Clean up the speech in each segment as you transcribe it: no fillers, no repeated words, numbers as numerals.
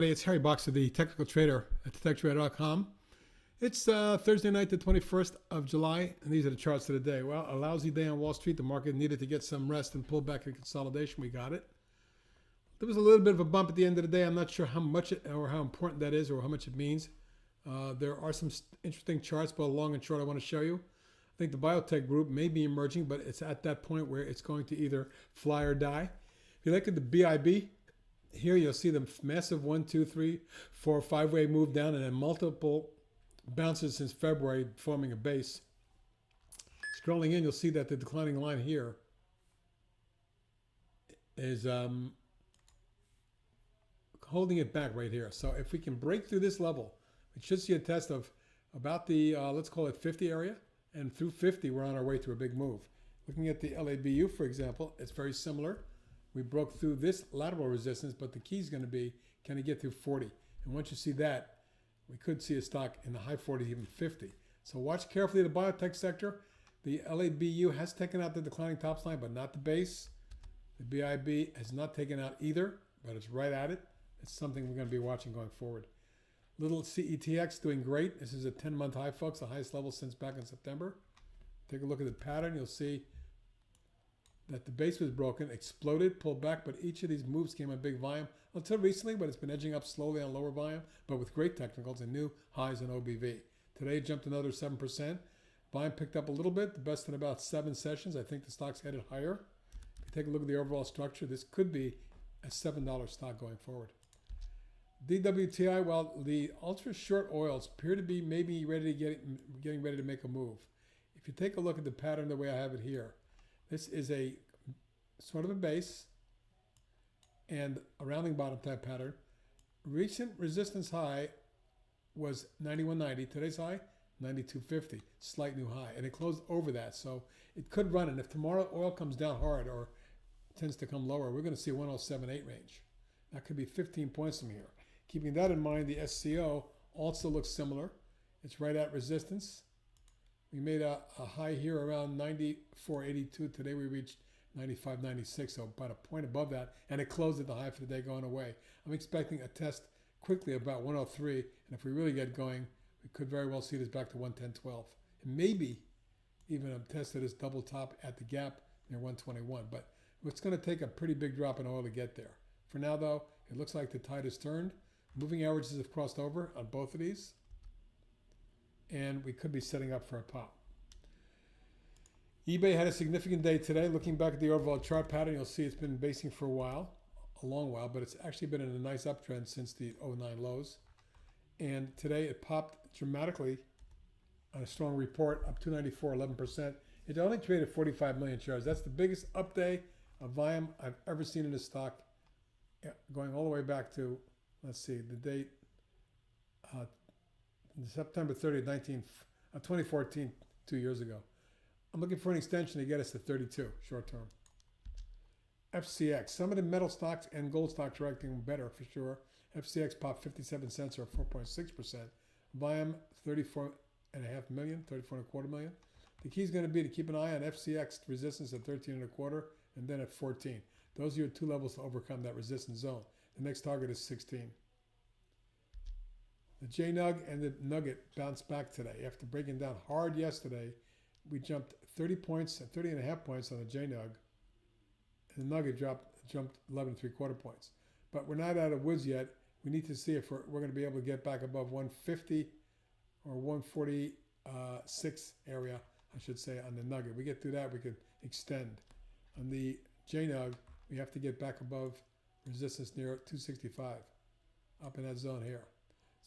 Hey, it's Harry Boxer, the technical trader at TechTrader.com. It's Thursday night, the 21st of July, and these are the charts of the day. Well, a lousy day on Wall Street. The market needed to get some rest and pull back in consolidation. We got it. There was a little bit of a bump at the end of the day. I'm not sure how much or how important that is or how much it means. There are some interesting charts, both long and short, I want to show you. I think the biotech group may be emerging, but it's at that point where it's going to either fly or die. If you look at the BIB, here you'll see the massive 1, 2, 3, 4, 5-way move down and then multiple bounces since February forming a base. Scrolling in, you'll see that the declining line here is holding it back right here. So if we can break through this level, we should see a test of about the, let's call it 50 area. And through 50, we're on our way to a big move. Looking at the LABU, for example, it's very similar. We broke through this lateral resistance, but the key is going to be, can it get through 40? And once you see that, we could see a stock in the high 40s, even 50. So watch carefully the biotech sector. The LABU has taken out the declining tops line, but not the base. The BIB has not taken out either, but it's right at it. It's something we're going to be watching going forward. Little CETX doing great. This is a 10-month high, folks, the highest level since back in September. Take a look at the pattern. You'll see that the base was broken, exploded, pulled back, but each of these moves came in big volume until recently, but it's been edging up slowly on lower volume, but with great technicals and new highs in OBV. Today it jumped another 7%. Volume picked up a little bit, the best in about 7 sessions. I think the stock's headed higher. If you take a look at the overall structure, this could be a $7 stock going forward. DWTI, well, the ultra short oils appear to be maybe ready to getting ready to make a move. If you take a look at the pattern the way I have it here, this is a sort of a base and a rounding bottom type pattern. Recent resistance high was 91.90. Today's high, 92.50. Slight new high. And it closed over that. So it could run. And if tomorrow oil comes down hard or tends to come lower, we're going to see 107.8 range. That could be 15 points from here. Keeping that in mind, the SCO also looks similar. It's right at resistance. We made a high here around 94.82. Today we reached 95.96, so about a point above that, and it closed at the high for the day going away. I'm expecting a test quickly about 103, and if we really get going, we could very well see this back to 110.12. And maybe even a test of this double top at the gap near 121, but it's going to take a pretty big drop in oil to get there. For now, though, it looks like the tide has turned. Moving averages have crossed over on both of these, and we could be setting up for a pop. eBay had a significant day today. Looking back at the overall chart pattern, you'll see it's been basing for a long while, but it's actually been in a nice uptrend since the 09 lows. And today it popped dramatically on a strong report, up 294, 11%. It only traded 45 million shares. That's the biggest up day of volume I've ever seen in a stock, going all the way back to, let's see, the date, September 30th, 2014, 2 years ago. I'm looking for an extension to get us to 32 short term. FCX, some of the metal stocks and gold stocks are acting better for sure. FCX popped 57 cents or 4.6%. Volume 34.5 million, 34.25 million. The key is going to be to keep an eye on FCX resistance at 13.25 and then at 14. Those are your two levels to overcome that resistance zone. The next target is 16. The JNUG and the Nugget bounced back today. After breaking down hard yesterday, we jumped 30 points, 30.5 points on the JNUG, and the Nugget jumped 11.75 points. But we're not out of woods yet. We need to see if we're going to be able to get back above 150 or 146 area, I should say, on the Nugget. We get through that, we could extend. On the JNUG, we have to get back above resistance near 265, up in that zone here.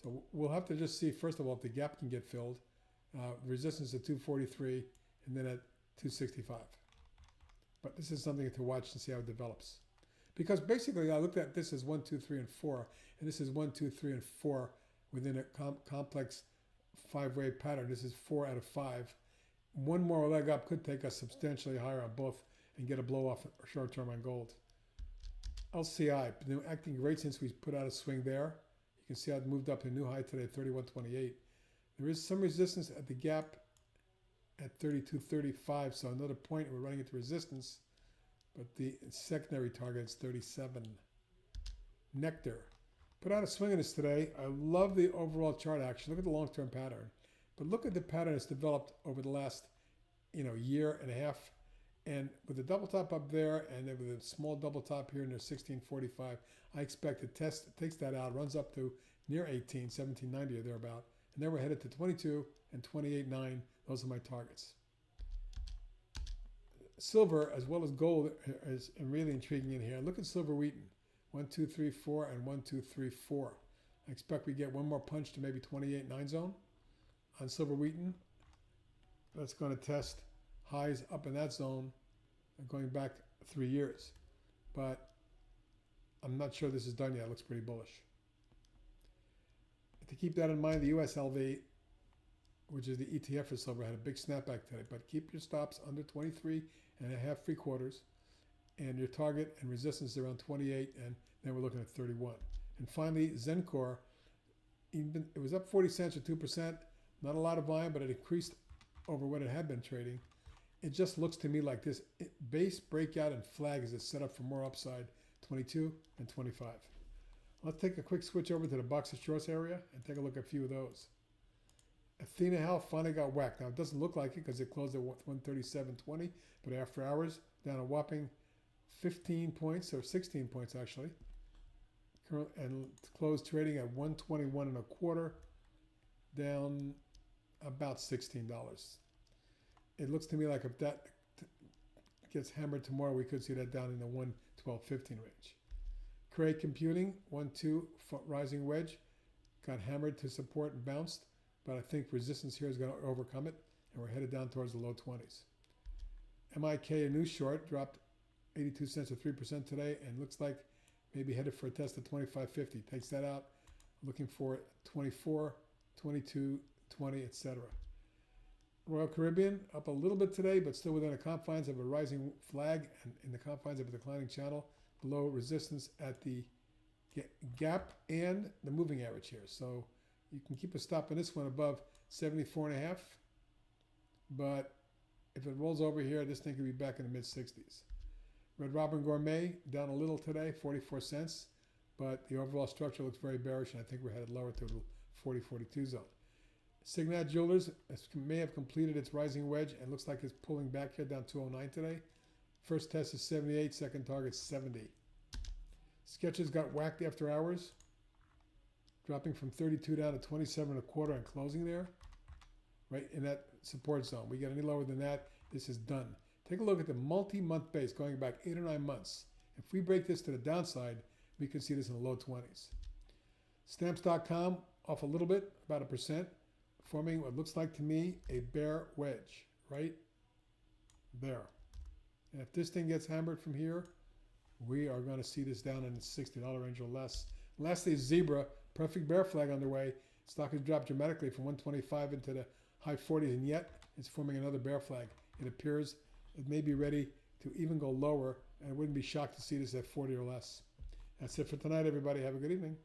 So we'll have to just see, first of all, if the gap can get filled. Resistance at 243 and then at 265. But this is something to watch and see how it develops. Because basically I looked at this as 1, 2, 3, and 4, and this is 1, 2, 3, and 4 within a complex 5-way pattern. This is 4 out of 5. One more leg up could take us substantially higher on both and get a blow off short term on gold. LCI, been acting great since we put out a swing there. You can see how it moved up to a new high today, 31.28. There is some resistance at the gap at 32.35, so another point we're running into resistance, but the secondary target is 37. Nectar Put out a swing on this today. I love the overall chart action. Look at the long-term pattern. But look at the pattern that's developed over the last, year and a half. And with the double top up there and then with a small double top here near 1645, I expect the test takes that out, runs up to near 18, 1790 or thereabout. And then we're headed to 22 and 28.9. Those are my targets. Silver as well as gold is really intriguing in here. Look at silver Wheaton. 1, 2, 3, 4 and 1, 2, 3, 4. I expect we get one more punch to maybe 28.9 zone on silver Wheaton. That's going to test highs up in that zone going back 3 years. But I'm not sure this is done yet. It looks pretty bullish. To keep that in mind, the USLV, which is the ETF for silver, had a big snapback today. But keep your stops under 23.5 free quarters. And your target and resistance is around 28, and then we're looking at 31. And finally, Zencor, it was up 40 cents or 2%. Not a lot of volume, but it increased over what it had been trading. It just looks to me like this base breakout and flag is a setup for more upside, 22 and 25. Let's take a quick switch over to the box of shorts area and take a look at a few of those. Athena Health finally got whacked. Now, it doesn't look like it because it closed at 137.20, but after hours, down a whopping 15 points, or 16 points actually, and closed trading at 121 and a quarter, down about $16. It looks to me like if that gets hammered tomorrow, we could see that down in the 112.15 range. Cray Computing, 1-2 rising wedge, got hammered to support and bounced, but I think resistance here is going to overcome it, and we're headed down towards the low 20s. MIK, a new short, dropped 82 cents or 3% today, and looks like maybe headed for a test of 25.50. Takes that out, looking for 24, 22, 20, etc. Royal Caribbean up a little bit today, but still within the confines of a rising flag and in the confines of a declining channel, below resistance at the gap and the moving average here. So you can keep a stop on this one above 74.5, but if it rolls over here, this thing could be back in the mid-60s. Red Robin Gourmet down a little today, 44 cents, but the overall structure looks very bearish, and I think we're headed lower to the 40-42 zone. Signat Jewelers may have completed its rising wedge and looks like it's pulling back here down 209 today. First test is 78, second target 70. Sketches got whacked after hours, dropping from 32 down to 27 and a quarter and closing there, right in that support zone. We get any lower than that, this is done. Take a look at the multi-month base going back 8 or 9 months. If we break this to the downside, we can see this in the low 20s. Stamps.com off a little bit, about 1%, forming what looks like to me a bear wedge right there. And if this thing gets hammered from here, we are going to see this down in the $60 range or less. Lastly, Zebra, perfect bear flag underway. Stock has dropped dramatically from 125 into the high 40s, and yet it's forming another bear flag. It appears it may be ready to even go lower, and I wouldn't be shocked to see this at 40 or less. That's it for tonight, everybody. Have a good evening.